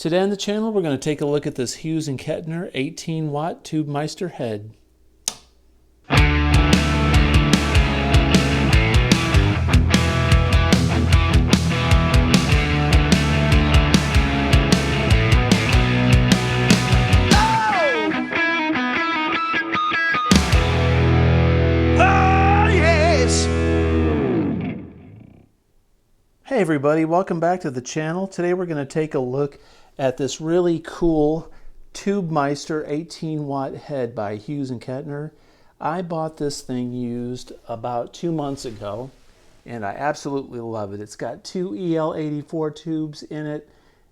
Today on the channel, we're going to take a look at this Hughes and Kettner 18-watt Tubemeister head. Hey everybody, welcome back to the channel. Today we're going to take a look at this really cool Tubemeister 18-watt head by Hughes and Kettner. I bought this thing used about 2 months ago and I absolutely love it. It's got two EL84 tubes in it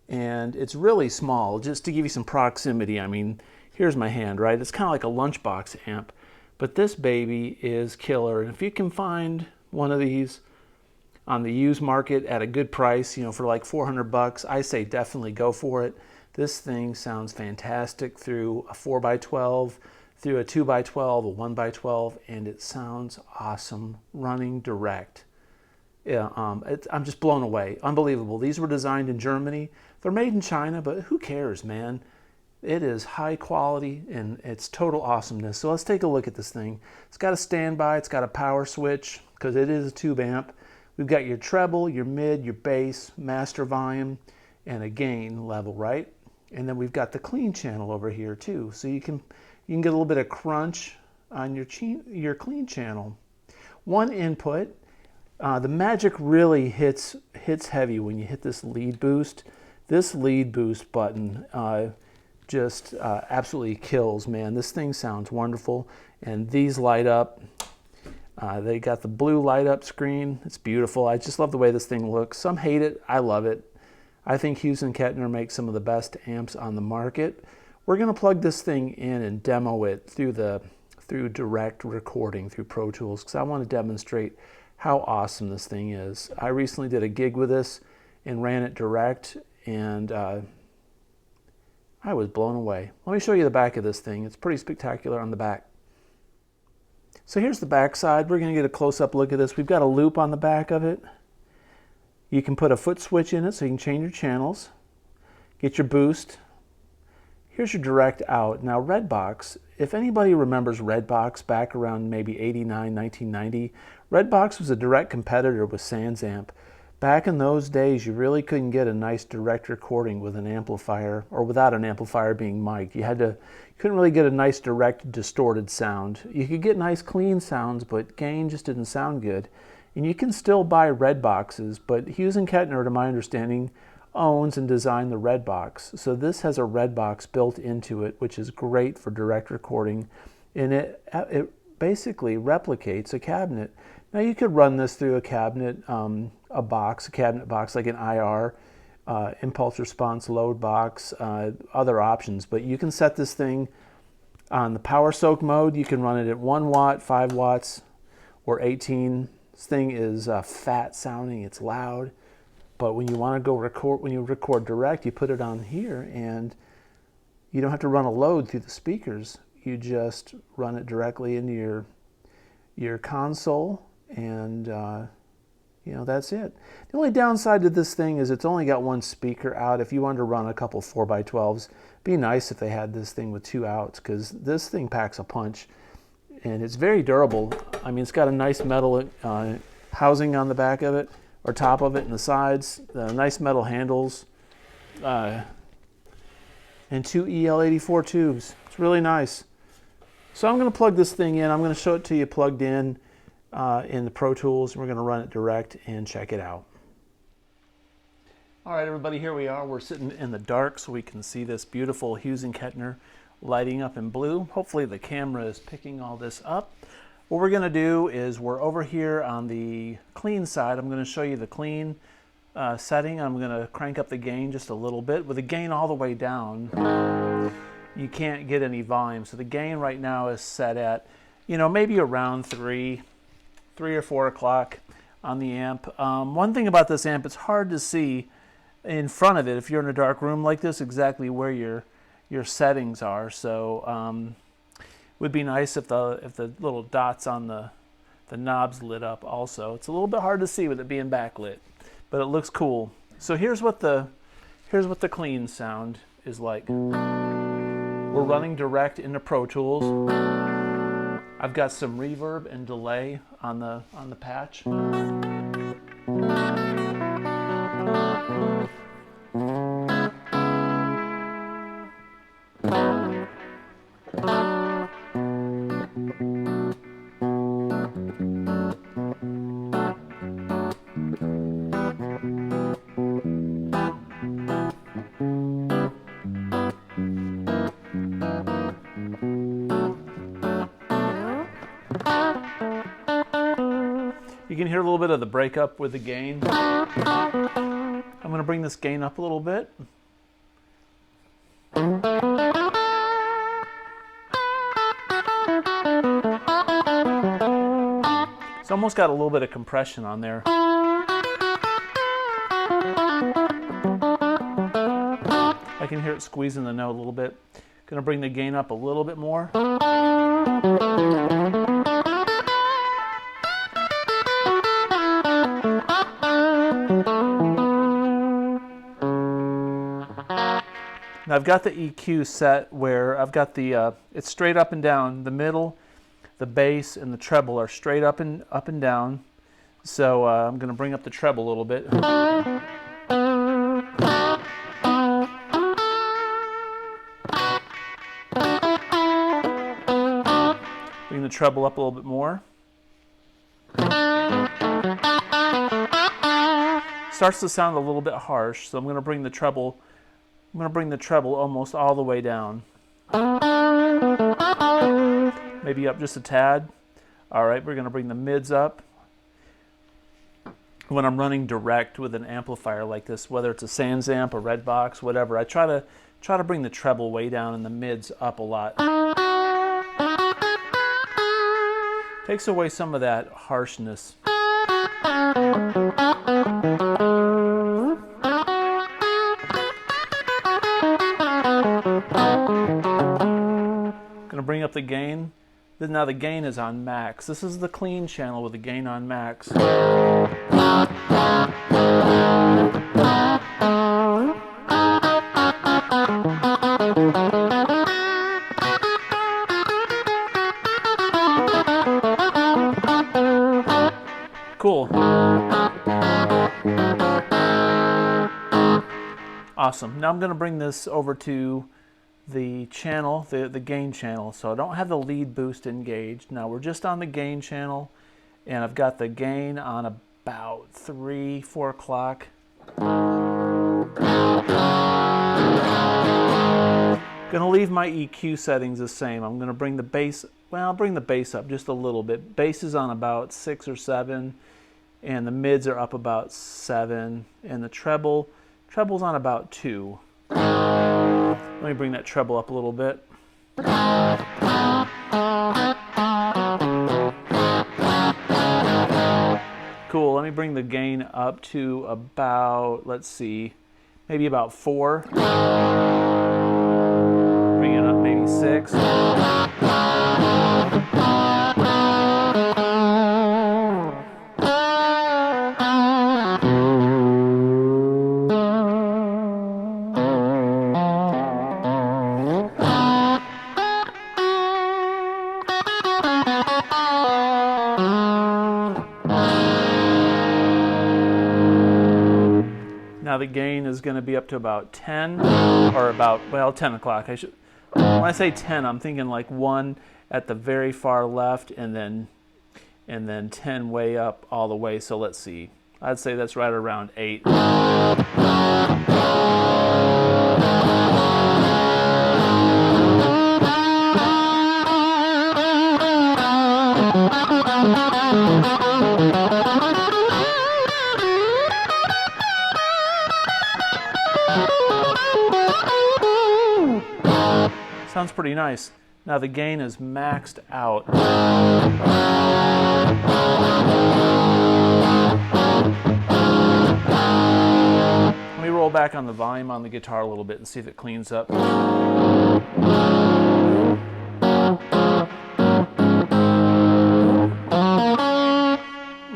and it's really small. Just to give you some proximity, I mean, here's my hand, right? It's kind of like a lunchbox amp, but this baby is killer. And if you can find one of these on the used market at a good price, you know, for like 400 bucks, I say definitely go for it. This thing sounds fantastic through a 4x12, through a 2x12, a 1x12, and it sounds awesome running direct. Yeah, I'm just blown away. Unbelievable. These were designed in Germany. They're made in China, but who cares, man? It is high quality and it's total awesomeness. So let's take a look at this thing. It's got a standby, it's got a power switch because it is a tube amp. We've got your treble, your mid, your bass, master volume, and a gain level, right? And then we've got the clean channel over here too. So you can get a little bit of crunch on your clean channel. One input. The magic really hits heavy when you hit this lead boost. This lead boost button just absolutely kills, man. This thing sounds wonderful, and these light up. They got the blue light up screen. It's beautiful. I just love the way this thing looks. Some hate it. I love it. I think Hughes and Kettner makes some of the best amps on the market. We're going to plug this thing in and demo it through direct recording through Pro Tools because I want to demonstrate how awesome this thing is. I recently did a gig with this and ran it direct, and I was blown away. Let me show you the back of this thing. It's pretty spectacular on the back. So here's the back side. We're going to get a close-up look at this. We've got a loop on the back of it. You can put a foot switch in it so you can change your channels. Get your boost. Here's your direct out. Now Redbox, if anybody remembers Redbox back around maybe 89, 1990, Redbox was a direct competitor with SansAmp. Back in those days, you really couldn't get a nice direct recording with an amplifier or without an amplifier being mic'd. You couldn't really get a nice direct distorted sound. You could get nice clean sounds, but gain just didn't sound good. And you can still buy Redboxes, but Hughes and Kettner, to my understanding, owns and designed the Redbox. So this has a Redbox built into it, which is great for direct recording. And it basically replicates a cabinet. Now you could run this through a cabinet, a cabinet box like an IR, impulse response load box, other options. But you can set this thing on the power soak mode. You can run it at 1 watt, 5 watts, or 18. This thing is fat sounding, it's loud. But when you want to go record, when you record direct, you put it on here and you don't have to run a load through the speakers. You just run it directly into your console, and you know, that's it. The only downside to this thing is it's only got one speaker out. If you wanted to run a couple 4x12s, it'd be nice if they had this thing with 2 outs, because this thing packs a punch and it's very durable. I mean, it's got a nice metal housing on the back of it, or top of it, and the sides, nice metal handles, and 2 EL84 tubes. It's really nice. So I'm going to plug this thing in. I'm going to show it to you plugged in the Pro Tools. We're going to run it direct and check it out. All right, everybody, here we are. We're sitting in the dark so we can see this beautiful Hughes and Kettner lighting up in blue. Hopefully the camera is picking all this up. What we're going to do is we're over here on the clean side. I'm going to show you the clean setting. I'm going to crank up the gain just a little bit. With the gain all the way down, you can't get any volume. So the gain right now is set at, you know, maybe around 3 or 4 o'clock on the amp. One thing about this amp, it's hard to see in front of it if you're in a dark room like this exactly where your settings are. So would be nice if the little dots on the knobs lit up also. It's a little bit hard to see with it being backlit, but it looks cool. So here's what the Here's what the clean sound is like. We're running direct into Pro Tools. I've got some reverb and delay on the patch. You can hear a little bit of the breakup with the gain. I'm going to bring this gain up a little bit. It's almost got a little bit of compression on there. I can hear it squeezing the note a little bit. Going to bring the gain up a little bit more. Now I've got the EQ set where I've got the it's straight up and down. The middle, the bass, and the treble are straight up and down. So I'm going to bring up the treble a little bit. Bring the treble up a little bit more. Starts to sound a little bit harsh, so I'm going to bring the treble. I'm going to bring the treble almost all the way down. Maybe up just a tad. All right, we're going to bring the mids up. When I'm running direct with an amplifier like this, whether it's a Sans amp, a Red Box, whatever, I try to bring the treble way down and the mids up a lot. Takes away some of that harshness. Gonna bring up the gain. Now the gain is on max. This is the clean channel with the gain on max. Cool. Awesome. Now I'm going to bring this over to the channel, the gain channel. So I don't have the lead boost engaged. Now we're just on the gain channel, and I've got the gain on about 3, 4 o'clock. Going to leave my EQ settings the same. I'm going to bring the bass, well, I'll bring the bass up just a little bit. Bass is on about 6 or 7, and the mids are up about 7, and the treble's on about 2. Let me bring that treble up a little bit. Cool, let me bring the gain up to about, let's see, maybe about 4. Bring it up maybe 6. Now the gain is going to be up to about 10, or about, well, 10 o'clock. When I say 10, I'm thinking like 1 at the very far left, and then 10 way up all the way. So let's see. I'd say that's right around 8. Sounds pretty nice. Now the gain is maxed out. Let me roll back on the volume on the guitar a little bit and see if it cleans up. Let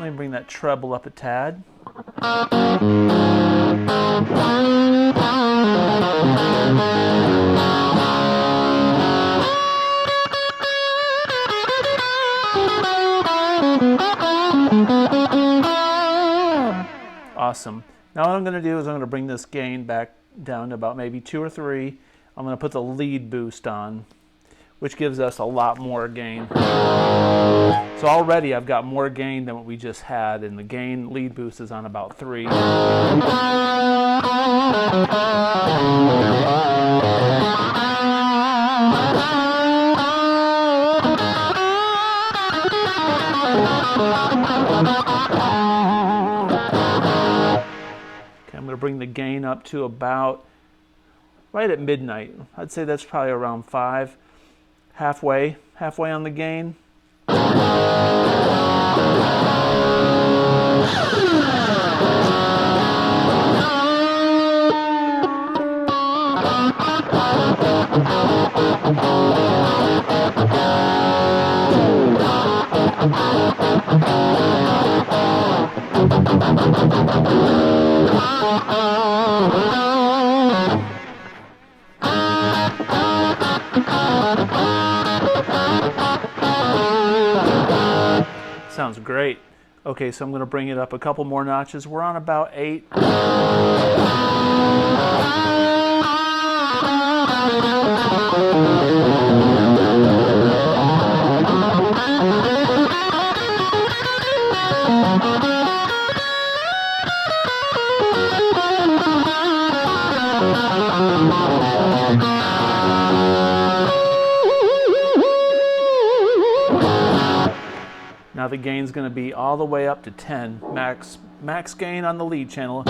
me bring that treble up a tad. Awesome. Now what I'm going to do is I'm going to bring this gain back down to about maybe 2 or 3. I'm going to put the lead boost on, which gives us a lot more gain. So already I've got more gain than what we just had, and the gain lead boost is on about 3. Okay, I'm going to bring the gain up to about right at midnight. I'd say that's probably around 5. Halfway on the gain. Sounds great. Okay, so I'm going to bring it up a couple more notches. We're on about 8. Now the gain's going to be all the way up to 10, max gain on the lead channel.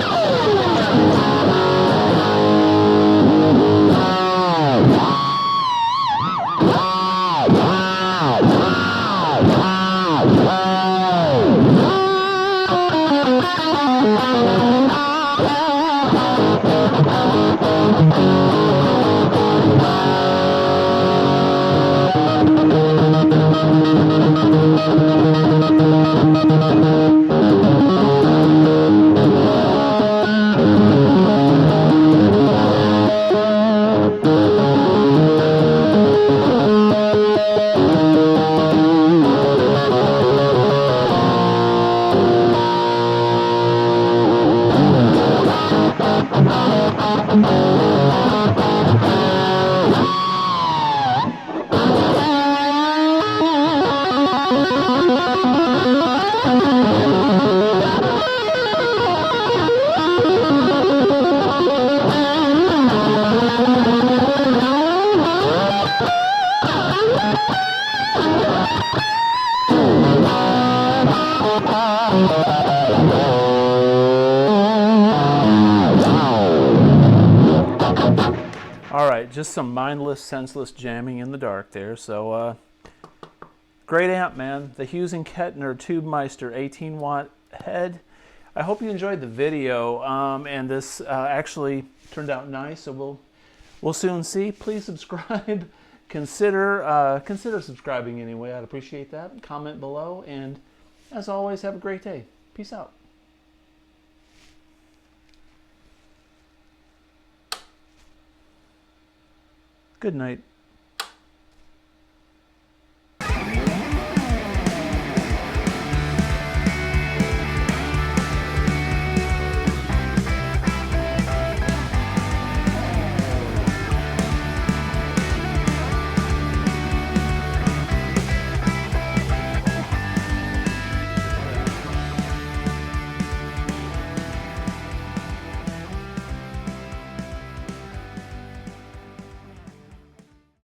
All right, just some mindless, senseless jamming in the dark there. So, great amp, man. The Hughes and Kettner Tubemeister 18-watt head. I hope you enjoyed the video, and this actually turned out nice. So we'll soon see. Please subscribe. Consider subscribing anyway. I'd appreciate that. Comment below, and as always, have a great day. Peace out. Good night.